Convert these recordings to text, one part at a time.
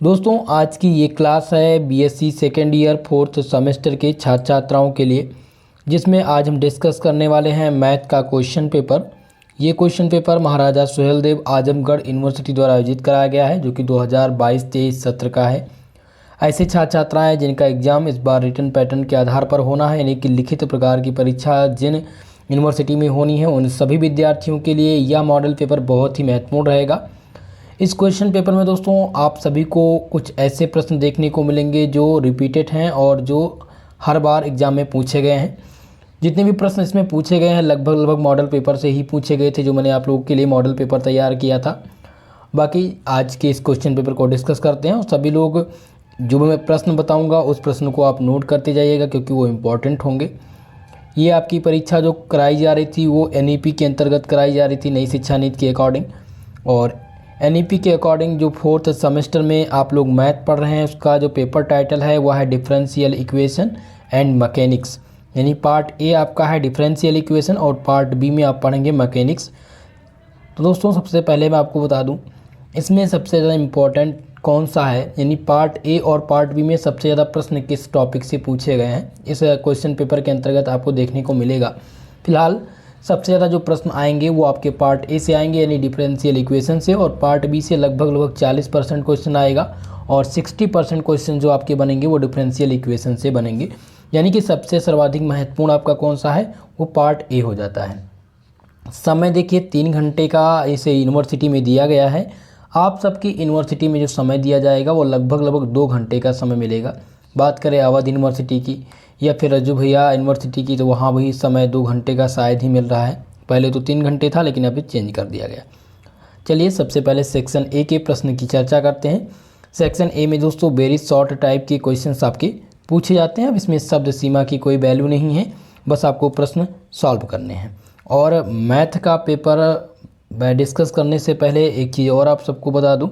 दोस्तों आज की ये क्लास है BSc second year fourth semester के छात्र छात्राओं के लिए, जिसमें आज हम डिस्कस करने वाले हैं मैथ का क्वेश्चन पेपर। ये क्वेश्चन पेपर महाराजा सुहेलदेव आजमगढ़ यूनिवर्सिटी द्वारा आयोजित कराया गया है, जो कि 2022-23 सत्र का है। ऐसे छात्र छात्राएँ जिनका एग्ज़ाम इस बार रिटन पैटर्न के आधार पर होना है, यानी कि लिखित प्रकार की परीक्षा जिन यूनिवर्सिटी में होनी है, उन सभी विद्यार्थियों के लिए यह मॉडल पेपर बहुत ही महत्वपूर्ण रहेगा। इस क्वेश्चन पेपर में दोस्तों आप सभी को कुछ ऐसे प्रश्न देखने को मिलेंगे जो रिपीटेड हैं और जो हर बार एग्ज़ाम में पूछे गए हैं। जितने भी प्रश्न इसमें पूछे गए हैं लगभग मॉडल पेपर से ही पूछे गए थे, जो मैंने आप लोगों के लिए मॉडल पेपर तैयार किया था। बाकी आज के इस क्वेश्चन पेपर को डिस्कस करते हैं और सभी लोग जो मैं प्रश्न बताऊँगा उस प्रश्न को आप नोट करते जाइएगा, क्योंकि वो इम्पॉर्टेंट होंगे। ये आपकी परीक्षा जो कराई जा रही थी वो NEP के अंतर्गत कराई जा रही थी, नई शिक्षा नीति के अकॉर्डिंग। और NEP के अकॉर्डिंग जो फोर्थ सेमेस्टर में आप लोग मैथ पढ़ रहे हैं, उसका जो पेपर टाइटल है वह है डिफरेंशियल इक्वेशन एंड मैकेनिक्स। यानी पार्ट ए आपका है डिफरेंशियल इक्वेशन और पार्ट बी में आप पढ़ेंगे मैकेनिक्स। तो दोस्तों सबसे पहले मैं आपको बता दूं इसमें सबसे ज़्यादा इम्पोर्टेंट कौन सा है, यानी पार्ट ए और पार्ट बी में सबसे ज़्यादा प्रश्न किस टॉपिक से पूछे गए हैं, इस क्वेश्चन पेपर के अंतर्गत आपको देखने को मिलेगा। फिलहाल सबसे ज़्यादा जो प्रश्न आएंगे वो आपके पार्ट ए से आएंगे, यानी डिफरेंशियल इक्वेशन से, और पार्ट बी से लगभग 40% क्वेश्चन आएगा और 60% क्वेश्चन जो आपके बनेंगे वो डिफरेंशियल इक्वेशन से बनेंगे। यानी कि सबसे सर्वाधिक महत्वपूर्ण आपका कौन सा है, वो पार्ट ए हो जाता है। समय देखिए 3 घंटे का इसे यूनिवर्सिटी में दिया गया है। आप सबकी यूनिवर्सिटी में जो समय दिया जाएगा वो लगभग 2 घंटे का समय मिलेगा। बात करें अवध यूनिवर्सिटी की या फिर रज्जू भैया यूनिवर्सिटी की, तो वहाँ भी समय 2 घंटे का शायद ही मिल रहा है। पहले तो 3 घंटे था, लेकिन अभी चेंज कर दिया गया। चलिए सबसे पहले सेक्शन ए के प्रश्न की चर्चा करते हैं। सेक्शन ए में दोस्तों वेरी शॉर्ट टाइप के क्वेश्चंस आपके पूछे जाते हैं। अब इसमें शब्द सीमा की कोई वैल्यू नहीं है, बस आपको प्रश्न सॉल्व करने हैं। और मैथ का पेपर डिस्कस करने से पहले एक चीज़ और आप सबको बता दूं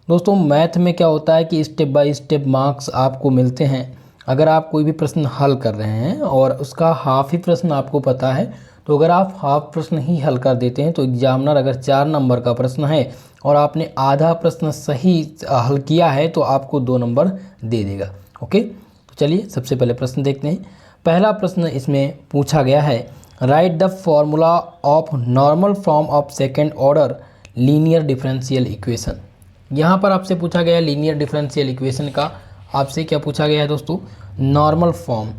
दोस्तों, मैथ में क्या होता है कि स्टेप बाय स्टेप मार्क्स आपको मिलते हैं। अगर आप कोई भी प्रश्न हल कर रहे हैं और उसका हाफ ही प्रश्न आपको पता है, तो अगर आप हाफ प्रश्न ही हल कर देते हैं तो एग्जामिनर अगर 4 नंबर का प्रश्न है और आपने आधा प्रश्न सही हल किया है तो आपको 2 नंबर दे देगा। ओके, तो चलिए सबसे पहले प्रश्न देखते हैं। पहला प्रश्न इसमें पूछा गया है, right the formula of normal form of second order linear differential equation. यहाँ पर आपसे पूछा गया है लीनियर डिफरेंशियल इक्वेशन का आपसे क्या पूछा गया है दोस्तों, normal form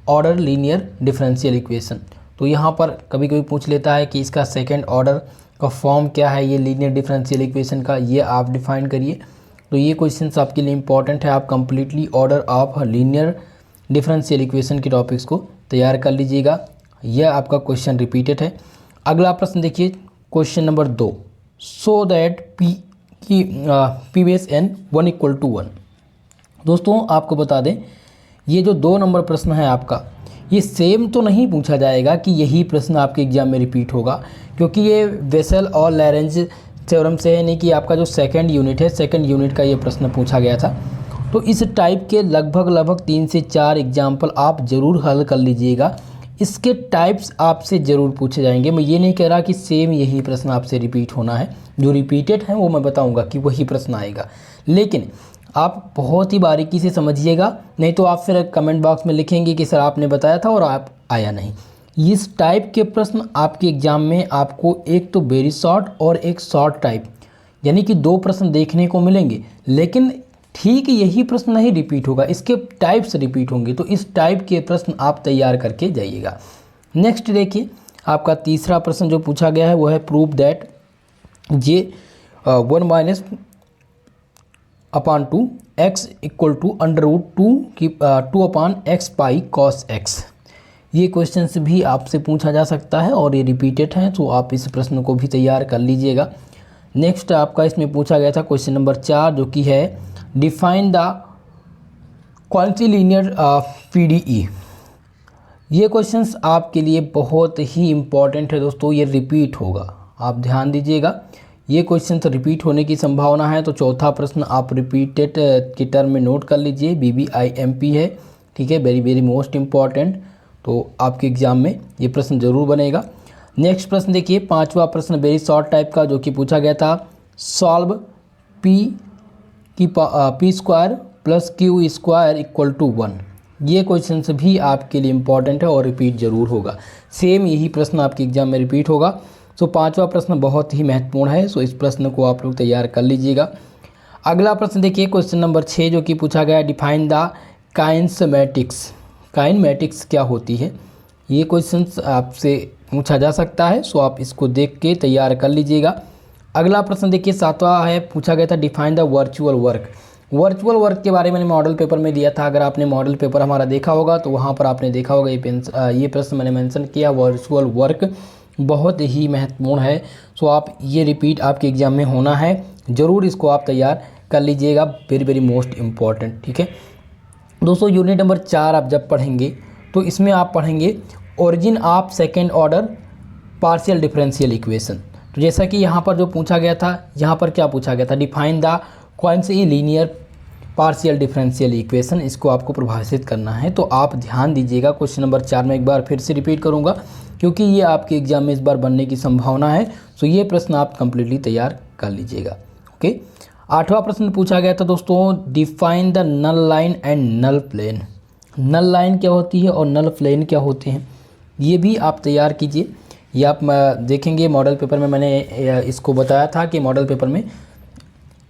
order linear differential equation. तो यहाँ पर कभी कभी पूछ लेता है कि इसका सेकेंड ऑर्डर का फॉर्म क्या है, ये लीनियर डिफरेंशियल इक्वेशन का, ये आप डिफाइन करिए। तो ये क्वेश्चन आपके लिए इंपॉर्टेंट है। आप completely order of linear differential equation के टॉपिक्स को तैयार कर लीजिएगा। यह आपका क्वेश्चन रिपीटेड है। अगला प्रश्न देखिए, question number 2, so that P base n 1 = 1। दोस्तों आपको बता दें ये जो 2 नंबर प्रश्न है आपका, ये सेम तो नहीं पूछा जाएगा कि यही प्रश्न आपके एग्जाम में रिपीट होगा, क्योंकि ये वेसल और लैरेंज थ्योरम से है, नहीं कि आपका जो सेकंड यूनिट है, सेकंड यूनिट का ये प्रश्न पूछा गया था। तो इस टाइप के लगभग 3 से 4 एग्जाम्पल आप ज़रूर हल कर लीजिएगा। इसके टाइप्स आपसे ज़रूर पूछे जाएंगे। मैं ये नहीं कह रहा कि सेम यही प्रश्न आपसे रिपीट होना है, जो रिपीटेड है वो मैं बताऊंगा कि वही प्रश्न आएगा, लेकिन आप बहुत ही बारीकी से समझिएगा, नहीं तो आप फिर कमेंट बॉक्स में लिखेंगे कि सर आपने बताया था और आप आया नहीं। इस टाइप के प्रश्न आपके एग्जाम में आपको एक तो वेरी शॉर्ट और एक शॉर्ट टाइप, यानी कि 2 प्रश्न देखने को मिलेंगे, लेकिन ठीक यही प्रश्न नहीं रिपीट होगा, इसके टाइप्स रिपीट होंगे। तो इस टाइप के प्रश्न आप तैयार करके जाइएगा। नेक्स्ट देखिए, आपका तीसरा प्रश्न जो पूछा गया है वो है prove that J 1 - (2) x = (2/x π cos x)। ये क्वेश्चंस भी आपसे पूछा जा सकता है और ये रिपीटेड हैं, तो आप इस प्रश्न को भी तैयार कर लीजिएगा। नेक्स्ट आपका इसमें पूछा गया था क्वेश्चन नंबर 4, जो कि है डिफाइन द कॉन्टिलीनियर PDE। ये क्वेश्चंस आपके लिए बहुत ही इम्पॉर्टेंट है दोस्तों, ये रिपीट होगा, आप ध्यान दीजिएगा। ये क्वेश्चंस रिपीट होने की संभावना है, तो चौथा प्रश्न आप रिपीटेड के टर्म में नोट कर लीजिए, BBIMP है, ठीक है, वेरी मोस्ट इम्पॉर्टेंट। तो आपके एग्जाम में ये प्रश्न जरूर बनेगा। नेक्स्ट प्रश्न देखिए, 5वां प्रश्न वेरी शॉर्ट टाइप का, जो कि पूछा गया था, सॉल्व P कि P square plus Q square equal to 1। ये क्वेश्चन भी आपके लिए इम्पॉर्टेंट है और रिपीट ज़रूर होगा। सेम यही प्रश्न आपके एग्जाम में रिपीट होगा। सो पांचवा प्रश्न बहुत ही महत्वपूर्ण है, सो इस प्रश्न को आप लोग तैयार कर लीजिएगा। अगला प्रश्न देखिए, क्वेश्चन नंबर 6 जो कि पूछा गया, डिफाइन द काइनेमेटिक्स। काइनेमेटिक्स क्या होती है, ये क्वेश्चन आपसे पूछा जा सकता है, सो आप इसको देख के तैयार कर लीजिएगा। अगला प्रश्न देखिए 7वां है, पूछा गया था define the virtual work. Virtual work के बारे में मॉडल पेपर में दिया था। अगर आपने मॉडल पेपर हमारा देखा होगा तो वहाँ पर आपने देखा होगा ये प्रश्न मैंने मेंशन किया। वर्चुअल वर्क बहुत ही महत्वपूर्ण है, सो आप ये रिपीट आपके एग्जाम में होना है, ज़रूर इसको आप तैयार कर लीजिएगा। वेरी वेरी मोस्ट इम्पॉर्टेंट, ठीक है दोस्तों। यूनिट नंबर 4 आप जब पढ़ेंगे तो इसमें आप पढ़ेंगे origin of second order partial differential equation. तो जैसा कि यहाँ पर जो पूछा गया था, यहाँ पर क्या पूछा गया था, define the quantity linear partial differential equation, इसको आपको परिभाषित करना है। तो आप ध्यान दीजिएगा, क्वेश्चन नंबर 4 में एक बार फिर से रिपीट करूँगा क्योंकि ये आपके एग्जाम में इस बार बनने की संभावना है। सो ये प्रश्न आप कंप्लीटली तैयार कर लीजिएगा। ओके, 8वां प्रश्न पूछा गया था दोस्तों, define the null line and null plane. Null line क्या होती है और नल प्लेन क्या होते हैं, ये भी आप तैयार कीजिए। ये आप देखेंगे मॉडल पेपर में, मैंने इसको बताया था कि मॉडल पेपर में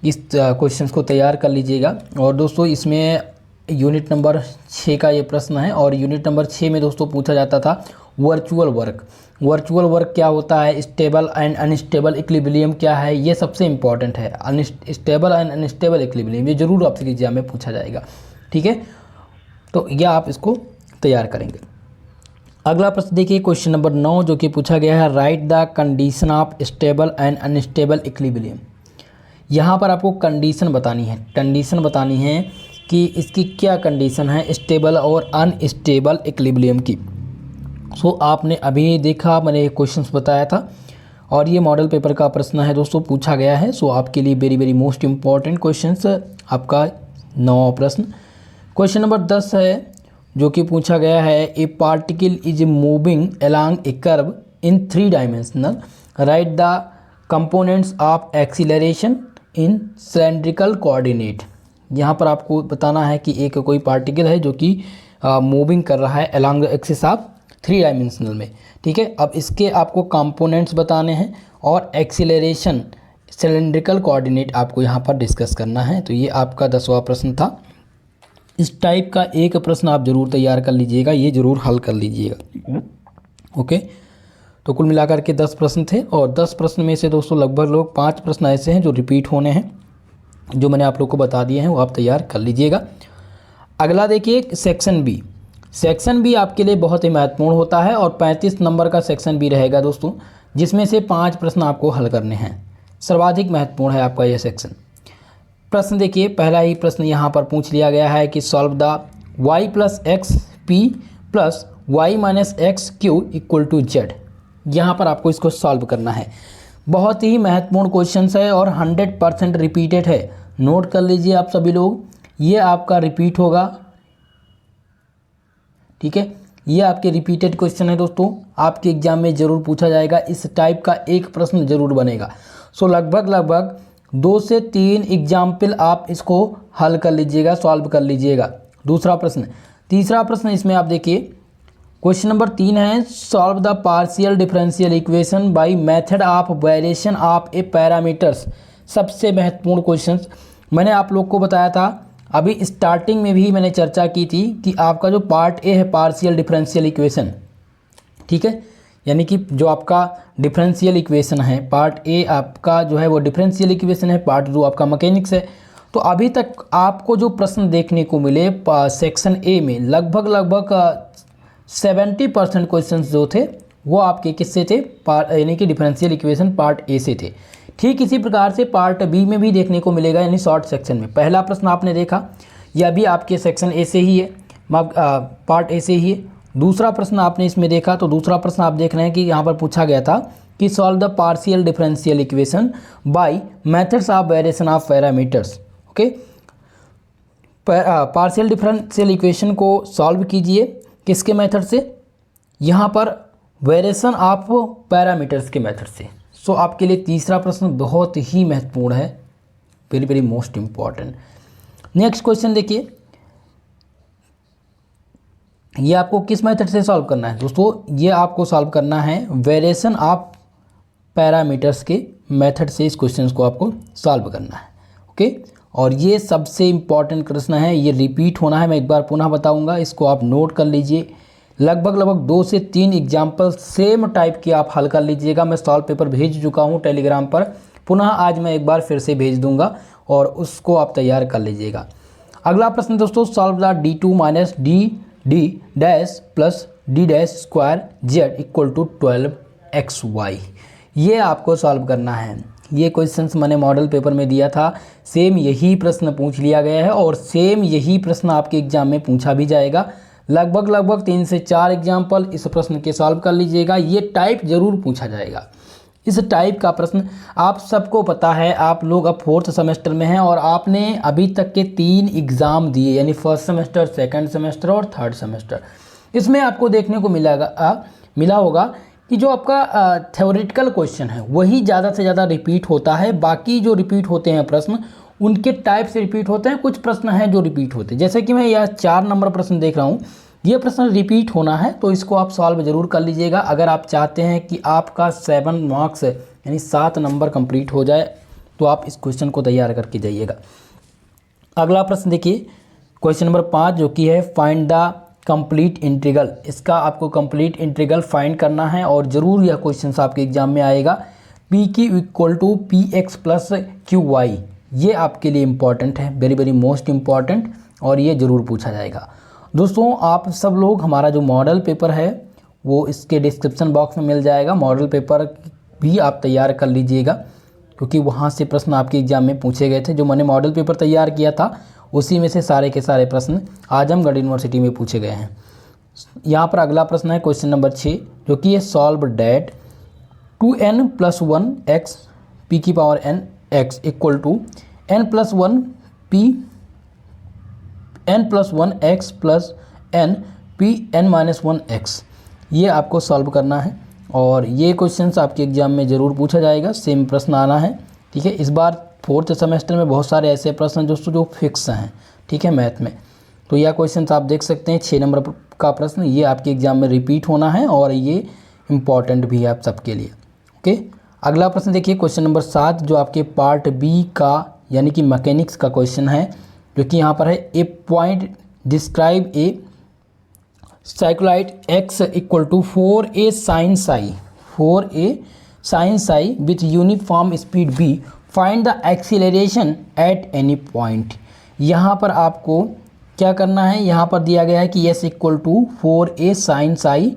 इस क्वेश्चंस को तैयार कर लीजिएगा। और दोस्तों इसमें यूनिट नंबर 6 का ये प्रश्न है और यूनिट नंबर 6 में दोस्तों पूछा जाता था वर्चुअल वर्क। वर्चुअल वर्क क्या होता है, स्टेबल एंड अनस्टेबल इक्विलिब्रियम क्या है, ये सबसे इंपॉर्टेंट है। स्टेबल एंड अनस्टेबल इक्विलिब्रियम ये जरूर आपसे एग्जाम में पूछा जाएगा, ठीक है। तो यह आप इसको तैयार करेंगे। अगला प्रश्न देखिए, क्वेश्चन नंबर 9 जो कि पूछा गया है, right the condition of stable and unstable equilibrium. यहाँ पर आपको कंडीशन बतानी है, कंडीशन बतानी है कि इसकी क्या कंडीशन है स्टेबल और अनस्टेबल इक्विलिब्रियम की। सो आपने अभी देखा, मैंने क्वेश्चंस बताया था और ये मॉडल पेपर का प्रश्न है दोस्तों, पूछा गया है। सो आपके लिए very very most important questions आपका 9वां प्रश्न। क्वेश्चन नंबर 10 है जो कि पूछा गया है, a particle is moving along A curve in 3 dimensional, right the components of acceleration in cylindrical coordinate. यहाँ पर आपको बताना है कि एक कोई पार्टिकल है जो कि मूविंग कर रहा है along the axis of 3 dimensional में, ठीक है। अब इसके आपको कंपोनेंट्स बताने हैं और एक्सीलरेशन सिलेंड्रिकल कोऑर्डिनेट आपको यहाँ पर डिस्कस करना है। तो ये आपका 10वां प्रश्न था। इस टाइप का एक प्रश्न आप जरूर तैयार कर लीजिएगा, ये जरूर हल कर लीजिएगा। ओके, तो कुल मिलाकर के 10 प्रश्न थे और 10 प्रश्न में से दोस्तों लगभग 5 प्रश्न ऐसे हैं जो रिपीट होने हैं, जो मैंने आप लोग को बता दिए हैं, वो आप तैयार कर लीजिएगा। अगला देखिए सेक्शन बी। सेक्शन बी आपके लिए बहुत ही महत्वपूर्ण होता है और 35 नंबर का सेक्शन बी रहेगा दोस्तों, जिसमें से 5 प्रश्न आपको हल करने हैं। सर्वाधिक महत्वपूर्ण है आपका यह सेक्शन। प्रश्न देखिए, पहला ही प्रश्न यहाँ पर पूछ लिया गया है कि solve the y plus X P plus Y minus X Q equal to Z. यहाँ पर आपको इसको सॉल्व करना है। बहुत ही महत्वपूर्ण क्वेश्चन है और 100% रिपीटेड है। नोट कर लीजिए आप सभी लोग, ये आपका रिपीट होगा, ठीक है। ये आपके रिपीटेड क्वेश्चन है दोस्तों, आपके एग्जाम में जरूर पूछा जाएगा। इस टाइप का एक प्रश्न जरूर बनेगा। सो लगभग 2 से 3 एग्जाम्पल आप इसको हल कर लीजिएगा, सॉल्व कर लीजिएगा। दूसरा प्रश्न, तीसरा प्रश्न इसमें आप देखिए, क्वेश्चन नंबर 3 है, solve the partial differential equation by method of variation of A parameters. सबसे महत्वपूर्ण क्वेश्चन मैंने आप लोग को बताया था, अभी स्टार्टिंग में भी मैंने चर्चा की थी कि आपका जो पार्ट ए है पार्शियल डिफरेंशियल इक्वेशन, ठीक है, यानी कि जो आपका डिफरेंशियल इक्वेशन है पार्ट ए आपका जो है वो डिफरेंशियल इक्वेशन है, पार्ट 2 आपका मैकेनिक्स है। तो अभी तक आपको जो प्रश्न देखने को मिले सेक्शन ए में लगभग 70% क्वेश्चन जो थे वो आपके किससे थे, यानी कि डिफरेंशियल इक्वेशन पार्ट ए से थे। ठीक इसी प्रकार से पार्ट बी में भी देखने को मिलेगा, यानी शॉर्ट सेक्शन में। पहला प्रश्न आपने देखा, यह भी आपके सेक्शन ए से ही है, पार्ट ए से ही है। दूसरा प्रश्न आपने इसमें देखा, तो दूसरा प्रश्न आप देख रहे हैं कि यहाँ पर पूछा गया था कि solve the partial differential equation by methods of variation of parameters. Okay, partial differential equation को सॉल्व कीजिए किसके मेथड से, यहाँ पर वेरिएशन ऑफ पैरामीटर्स के मेथड से। सो आपके लिए तीसरा प्रश्न बहुत ही महत्वपूर्ण है, very very most important. Next question देखिए, ये आपको किस मेथड से सॉल्व करना है दोस्तों, ये आपको सॉल्व करना है वेरिएशन ऑफ पैरामीटर्स के मेथड से इस क्वेश्चन को आपको सॉल्व करना है। ओके, और ये सबसे इम्पॉर्टेंट प्रश्न है, ये रिपीट होना है, मैं एक बार पुनः बताऊंगा, इसको आप नोट कर लीजिए। लगभग 2 से 3 एग्जाम्पल सेम टाइप के आप हल कर लीजिएगा। मैं सॉल्व पेपर भेज चुका हूँ टेलीग्राम पर, पुनः आज मैं एक बार फिर से भेज दूंगा और उसको आप तैयार कर लीजिएगा। अगला प्रश्न दोस्तों, solve the d2 minus D dash plus D dash square Z equal to 12xy। ये आपको सॉल्व करना है। ये क्वेश्चंस मैंने मॉडल पेपर में दिया था, सेम यही प्रश्न पूछ लिया गया है और सेम यही प्रश्न आपके एग्जाम में पूछा भी जाएगा। लगभग 3 से 4 एग्जाम्पल इस प्रश्न के सॉल्व कर लीजिएगा। ये टाइप जरूर पूछा जाएगा। इस टाइप का प्रश्न आप सबको पता है, आप लोग अब 4th सेमेस्टर में हैं और आपने अभी तक के 3 एग्ज़ाम दिए, यानी फर्स्ट सेमेस्टर, सेकंड सेमेस्टर और थर्ड सेमेस्टर। इसमें आपको देखने को मिला होगा कि जो आपका थ्योरेटिकल क्वेश्चन है वही ज़्यादा से ज़्यादा रिपीट होता है। बाकी जो रिपीट होते हैं प्रश्न उनके टाइप से रिपीट होते हैं, कुछ प्रश्न हैं जो रिपीट होते हैं। जैसे कि मैं यह 4 नंबर प्रश्न देख रहा हूँ, ये प्रश्न रिपीट होना है, तो इसको आप सॉल्व जरूर कर लीजिएगा। अगर आप चाहते हैं कि आपका 7 मार्क्स यानी 7 नंबर कंप्लीट हो जाए तो आप इस क्वेश्चन को तैयार करके जाइएगा। अगला प्रश्न देखिए, क्वेश्चन नंबर 5 जो कि है फाइंड द कंप्लीट इंटीग्रल। इसका आपको कंप्लीट इंटीग्रल फाइंड करना है और ज़रूर यह क्वेश्चन आपके एग्जाम में आएगा। P Q equal to P X plus Q Y, ये आपके लिए इम्पॉर्टेंट है, वेरी वेरी मोस्ट इम्पॉर्टेंट, और ये ज़रूर पूछा जाएगा। दोस्तों आप सब लोग हमारा जो मॉडल पेपर है वो इसके डिस्क्रिप्शन बॉक्स में मिल जाएगा। मॉडल पेपर भी आप तैयार कर लीजिएगा क्योंकि वहाँ से प्रश्न आपके एग्जाम में पूछे गए थे। जो मैंने मॉडल पेपर तैयार किया था उसी में से सारे के सारे प्रश्न आजमगढ़ यूनिवर्सिटी में पूछे गए हैं। यहाँ पर अगला प्रश्न है क्वेश्चन नंबर 6 जो कि है solve that 2n+1 x p की power n x equal to n+1 x plus n p n-1 x। ये आपको सॉल्व करना है और ये क्वेश्चंस आपके एग्जाम में ज़रूर पूछा जाएगा, सेम प्रश्न आना है। ठीक है, इस बार 4th सेमेस्टर में बहुत सारे ऐसे प्रश्न दोस्तों जो फिक्स हैं, ठीक है, मैथ में। तो यह क्वेश्चंस आप देख सकते हैं, 6 नंबर का प्रश्न, ये आपके एग्जाम में रिपीट होना है और ये इम्पॉर्टेंट भी है आप सबके लिए। ओके, अगला प्रश्न देखिए क्वेश्चन नंबर 7 जो आपके पार्ट बी का यानी कि मैकेनिक्स का क्वेश्चन है, जो कि यहाँ पर है a point describe a cycloid x equal to 4a sin psi with uniform speed b, find the acceleration at any point. यहाँ पर आपको क्या करना है, यहाँ पर दिया गया है कि s equal to 4a sin psi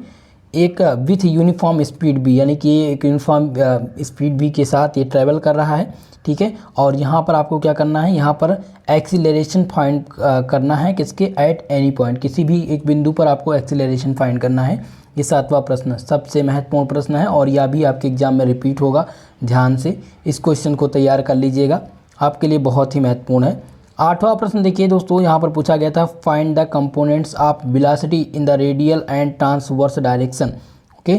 एक विथ यूनिफॉर्म स्पीड b, यानी कि एक यूनिफॉर्म स्पीड b के साथ ये ट्रैवल कर रहा है। ठीक है, और यहाँ पर आपको क्या करना है, यहाँ पर एक्सीलरेशन फाइंड करना है किसके, एट एनी पॉइंट, किसी भी एक बिंदु पर आपको एक्सीलरेशन फाइंड करना है। ये 7वां प्रश्न सबसे महत्वपूर्ण प्रश्न है और यह भी आपके एग्जाम में रिपीट होगा। ध्यान से इस क्वेश्चन को तैयार कर लीजिएगा, आपके लिए बहुत ही महत्वपूर्ण है। 8वां प्रश्न देखिए दोस्तों, यहाँ पर पूछा गया था find the components of velocity in the radial and transverse direction. Okay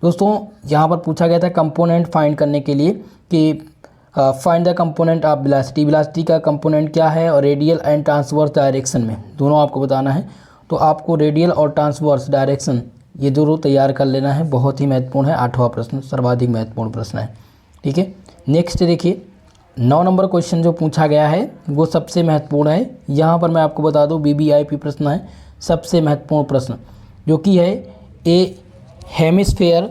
दोस्तों, यहाँ पर पूछा गया था कंपोनेंट फाइंड करने के लिए कि find the component of velocity, velocity का कंपोनेंट क्या है और रेडियल एंड ट्रांसवर्स डायरेक्शन में दोनों आपको बताना है। तो आपको रेडियल और ट्रांसवर्स डायरेक्शन ये दोनों तैयार कर लेना है, बहुत ही महत्वपूर्ण है। 8वां प्रश्न सर्वाधिक महत्वपूर्ण प्रश्न है। ठीक है, नेक्स्ट देखिए 9 नंबर क्वेश्चन जो पूछा गया है वो सबसे महत्वपूर्ण है। यहाँ पर मैं आपको बता दूँ BBIP प्रश्न है, सबसे महत्वपूर्ण प्रश्न, जो कि है ए hemisphere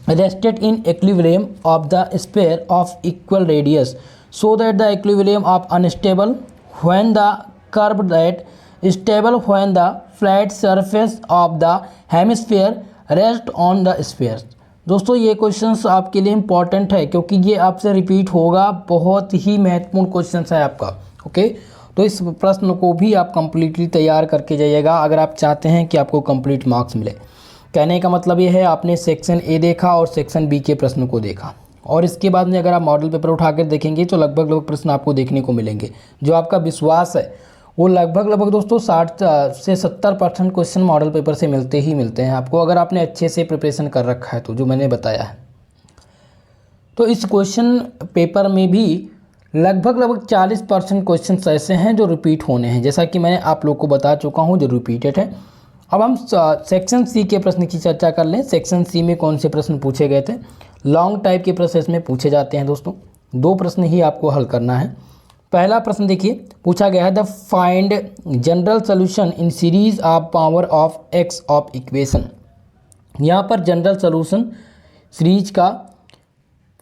rested in equilibrium of the sphere of equal radius so that the equilibrium of unstable when the curved that stable when the flat surface of the hemisphere rest on the sphere। दोस्तों ये questions आपके लिए important है क्योंकि ये आपसे repeat होगा, बहुत ही महत्वपूर्ण क्वेश्चंस है आपका। ओके, तो इस प्रश्न को भी आप कंप्लीटली तैयार करके जाइएगा अगर आप चाहते हैं कि आपको कंप्लीट मार्क्स मिले। कहने का मतलब ये है आपने सेक्शन ए देखा और सेक्शन बी के प्रश्न को देखा और इसके बाद में अगर आप मॉडल पेपर उठाकर देखेंगे तो लगभग प्रश्न आपको देखने को मिलेंगे। जो आपका विश्वास है वो लगभग दोस्तों 60 से 70% क्वेश्चन मॉडल पेपर से मिलते ही मिलते हैं आपको, अगर आपने अच्छे से प्रिपरेशन कर रखा है तो, जो मैंने बताया है। तो इस क्वेश्चन पेपर में भी लगभग 40% क्वेश्चन ऐसे हैं जो रिपीट होने हैं, जैसा कि मैंने आप लोग को बता चुका हूं, जो रिपीटेड है। अब हम सेक्शन सी के प्रश्न की चर्चा कर लें। सेक्शन सी में कौन से प्रश्न पूछे गए थे? लॉन्ग टाइप के प्रश्न इसमें पूछे जाते हैं दोस्तों। 2 प्रश्न ही आपको हल करना है। पहला प्रश्न देखिए, पूछा गया है the find general solution in series of power of X of equation. यहाँ पर जनरल सोल्यूशन सीरीज का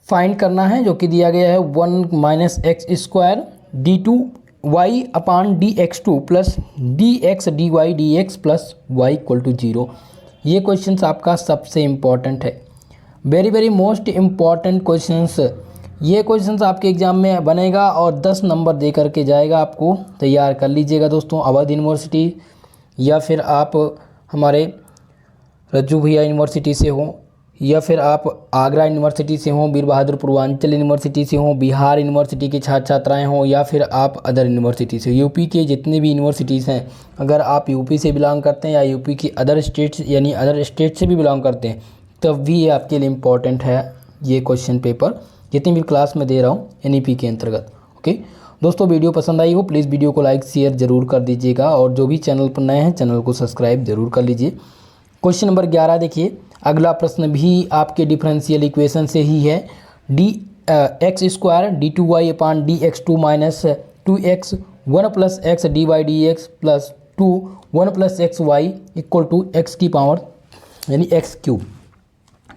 फाइंड करना है, जो कि दिया गया है 1 minus X square D two Y upon D X two plus D X D Y D X plus Y equal to 0। ये क्वेश्चन आपका सबसे इम्पॉर्टेंट है, वेरी मोस्ट इम्पॉर्टेंट क्वेश्चंस। ये क्वेश्चंस आपके एग्जाम में बनेगा और 10 नंबर दे करके जाएगा, आपको तैयार कर लीजिएगा दोस्तों। अवध यूनिवर्सिटी या फिर आप हमारे रज्जू भैया यूनिवर्सिटी से हो, या फिर आप आगरा यूनिवर्सिटी से हो, वीर बहादुर पूर्वांचल यूनिवर्सिटी से हो, बिहार यूनिवर्सिटी के छात्र छात्राएँ हों, या फिर आप अदर यूनिवर्सिटी से, यूपी के जितने भी यूनिवर्सिटीज़ हैं, अगर आप यूपी से बिलोंग करते हैं या यूपी की अदर स्टेट्स यानी अदर स्टेट से भी बिलोंग करते हैं, तब भी ये आपके लिए इम्पॉर्टेंट है ये क्वेश्चन पेपर, जितनी भी क्लास में दे रहा हूँ NEP के अंतर्गत। ओके दोस्तों, वीडियो पसंद आई हो प्लीज़ वीडियो को लाइक शेयर ज़रूर कर दीजिएगा, और जो भी चैनल पर नए हैं चैनल को सब्सक्राइब जरूर कर लीजिए। क्वेश्चन नंबर 11 देखिए, अगला प्रश्न भी आपके डिफरेंशियल इक्वेशन से ही है। D X square D two Y upon D X two minus 2x 1 plus X D Y D X plus 2 1 plus X Y equal to X की पावर यानी एक्स क्यूब।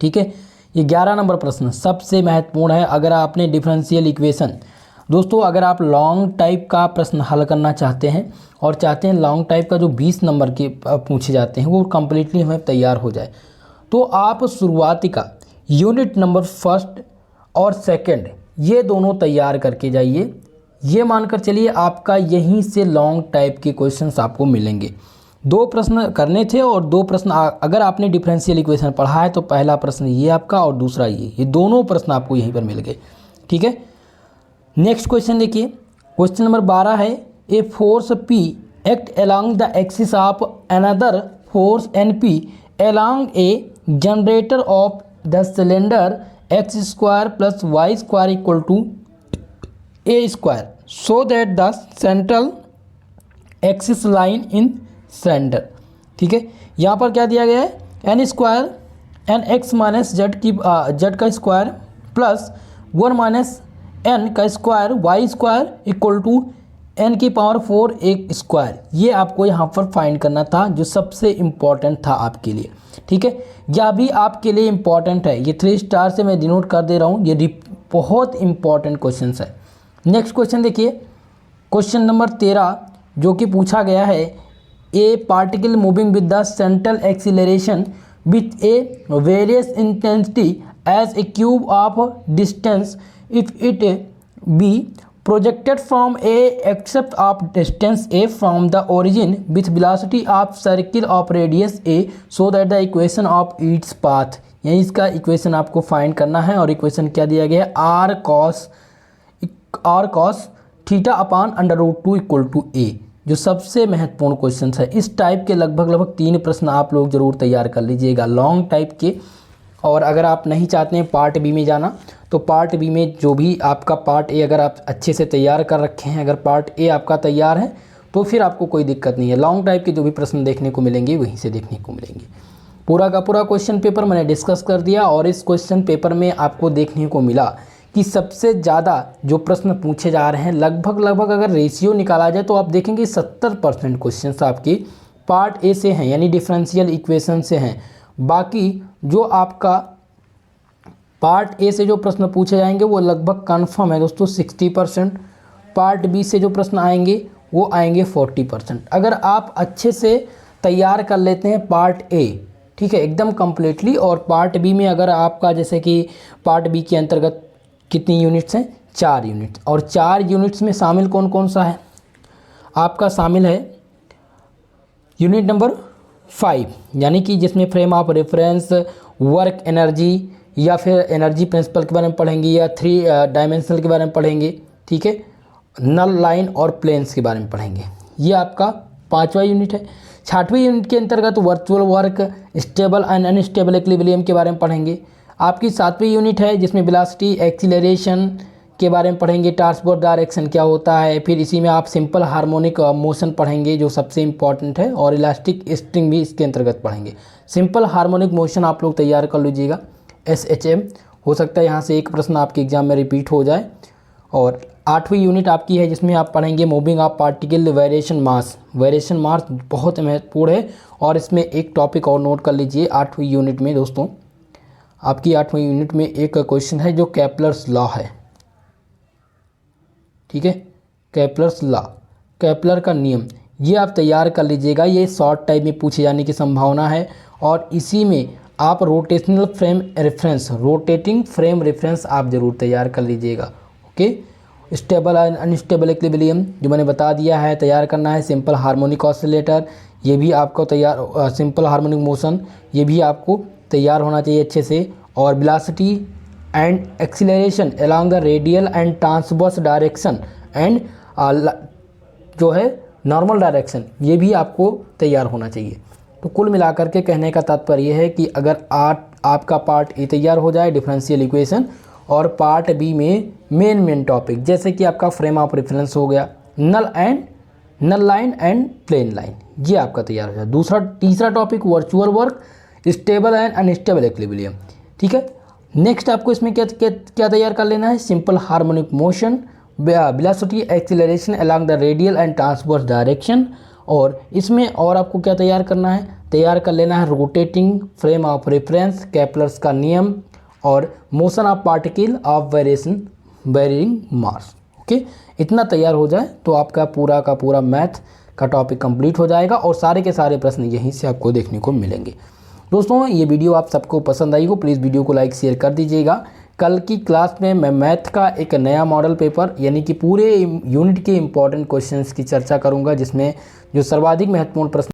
ठीक है, ये 11 नंबर प्रश्न सबसे महत्वपूर्ण है। अगर आपने डिफरेंशियल इक्वेशन दोस्तों, अगर आप लॉन्ग टाइप का प्रश्न हल करना चाहते हैं और चाहते हैं लॉन्ग टाइप का जो 20 नंबर के पूछे जाते हैं वो कम्प्लीटली हमें तैयार हो जाए, तो आप शुरुआती का यूनिट नंबर 1 और 2 ये दोनों तैयार करके जाइए। ये मानकर चलिए आपका यहीं से लॉन्ग टाइप के क्वेश्चंस आपको मिलेंगे। 2 प्रश्न करने थे और 2 प्रश्न अगर आपने डिफरेंशियल इक्वेशन पढ़ा है तो पहला प्रश्न ये आपका और दूसरा ये दोनों प्रश्न आपको यहीं पर मिल गए। ठीक है, नेक्स्ट क्वेश्चन देखिए, क्वेश्चन नंबर 12 है a force P act along the axis of another force NP along a generator of the cylinder x square plus y square equal to a square so that the central axis line in center। ठीक है, यहाँ पर क्या दिया गया है, n square N X minus Z का square plus 1 minus N का square Y square equal to n की पावर 4 एक स्क्वायर। ये आपको यहाँ पर फाइंड करना था, जो सबसे इम्पॉर्टेंट था आपके लिए। ठीक है, यह भी आपके लिए इम्पॉर्टेंट है, ये 3 स्टार से मैं डिनोट कर दे रहा हूँ, ये बहुत इम्पॉर्टेंट क्वेश्चन है। नेक्स्ट क्वेश्चन देखिए, क्वेश्चन नंबर 13 जो कि पूछा गया है, a particle moving with the central acceleration with a various intensity as a cube of distance if it be projected from a except of distance a from the origin with velocity of circle of radius a so that the equation of its path। यानी इसका equation आपको find करना है, और equation क्या दिया गया है, r cos theta upon √2 equal to a, जो सबसे महत्वपूर्ण क्वेश्चन है। इस टाइप के लगभग 3 प्रश्न आप लोग जरूर तैयार कर लीजिएगा लॉन्ग टाइप के। और अगर आप नहीं चाहते हैं पार्ट बी में जाना, तो पार्ट बी में जो भी आपका पार्ट ए अगर आप अच्छे से तैयार कर रखे हैं, अगर पार्ट ए आपका तैयार है तो फिर आपको कोई दिक्कत नहीं है। लॉन्ग टाइप के जो भी प्रश्न देखने को मिलेंगे वहीं से देखने को मिलेंगे। पूरा का पूरा क्वेश्चन पेपर मैंने डिस्कस कर दिया, और इस क्वेश्चन पेपर में आपको देखने को मिला कि सबसे ज़्यादा जो प्रश्न पूछे जा रहे हैं, लगभग अगर रेशियो निकाला जाए तो आप देखेंगे 70% क्वेश्चन आपके पार्ट ए से हैं, यानी डिफरेंशियल इक्वेशन से हैं। बाकी जो आपका पार्ट ए से जो प्रश्न पूछे जाएंगे वो लगभग कन्फर्म है दोस्तों 60%। पार्ट बी से जो प्रश्न आएंगे वो आएंगे 40%। अगर आप अच्छे से तैयार कर लेते हैं पार्ट ए, ठीक है, एकदम कम्प्लीटली, और पार्ट बी में अगर आपका जैसे कि पार्ट बी के अंतर्गत कितनी यूनिट्स हैं, 4 यूनिट्स, और 4 यूनिट्स में शामिल कौन कौन सा है, आपका शामिल है यूनिट नंबर 5, यानी कि जिसमें frame of reference, work energy या फिर एनर्जी प्रिंसिपल के बारे में पढ़ेंगे, या 3 डायमेंशनल के बारे में पढ़ेंगे। ठीक है, नल लाइन और प्लेन्स के बारे में पढ़ेंगे। ये आपका 5वां यूनिट है। 6वें यूनिट के अंतर्गत virtual work, stable and unstable equilibrium के बारे में पढ़ेंगे। आपकी 7वीं यूनिट है जिसमें वेलोसिटी, एक्सीलरेशन के बारे में पढ़ेंगे, ट्रांसवर्स डायरेक्शन क्या होता है, फिर इसी में आप सिंपल हार्मोनिक मोशन पढ़ेंगे जो सबसे इंपॉर्टेंट है, और इलास्टिक स्ट्रिंग भी इसके अंतर्गत पढ़ेंगे। सिंपल हार्मोनिक मोशन आप लोग तैयार कर लीजिएगा, SHM। हो सकता है यहाँ से एक प्रश्न आपके एग्जाम में रिपीट हो जाए। और 8वीं यूनिट आपकी है जिसमें आप पढ़ेंगे moving of particle variation mass. Variation mass बहुत महत्वपूर्ण है, और इसमें एक टॉपिक और नोट कर लीजिए 8वीं यूनिट में दोस्तों। आपकी 8वीं यूनिट में एक क्वेश्चन है जो केपलर्स लॉ है, ठीक है, केपलर्स लॉ, केपलर का नियम, ये आप तैयार कर लीजिएगा। ये शॉर्ट टाइप में पूछे जाने की संभावना है। और इसी में आप rotational frame reference, rotating frame reference आप जरूर तैयार कर लीजिएगा। Okay, stable and unstable equilibrium जो मैंने बता दिया है तैयार करना है। सिंपल हार्मोनिक ऑसिलेटर ये भी आपको तैयार, सिंपल हार्मोनिक मोशन ये भी आपको तैयार होना चाहिए अच्छे से। और velocity and acceleration along the radial and transverse direction and जो है नॉर्मल डायरेक्शन, ये भी आपको तैयार होना चाहिए। तो कुल मिलाकर के कहने का तात्पर्य है कि अगर आपका पार्ट ए तैयार हो जाए डिफरेंशियल इक्वेशन, और पार्ट बी में मेन टॉपिक जैसे कि आपका फ्रेम ऑफ रेफरेंस हो गया, नल लाइन एंड प्लेन लाइन, ये आपका तैयार हो जाए। तीसरा topic virtual work, stable and unstable equilibrium, ठीक है। नेक्स्ट आपको इसमें क्या तैयार कर लेना है, simple harmonic motion, velocity acceleration along the radial and transverse direction. और इसमें और आपको क्या तैयार करना है, तैयार कर लेना है rotating frame of reference, Kepler's का नियम, और motion of particle of varying mass. Okay, इतना तैयार हो जाए तो आपका पूरा का पूरा मैथ का टॉपिक कंप्लीट हो जाएगा, और सारे के सारे प्रश्न यहीं से आपको देखने को मिलेंगे। दोस्तों ये वीडियो आप सबको पसंद आई हो, प्लीज़ वीडियो को लाइक शेयर कर दीजिएगा। कल की क्लास में मैं मैथ का एक नया मॉडल पेपर यानी कि पूरे यूनिट के इम्पॉर्टेंट क्वेश्चंस की चर्चा करूंगा, जिसमें जो सर्वाधिक महत्वपूर्ण प्रश्न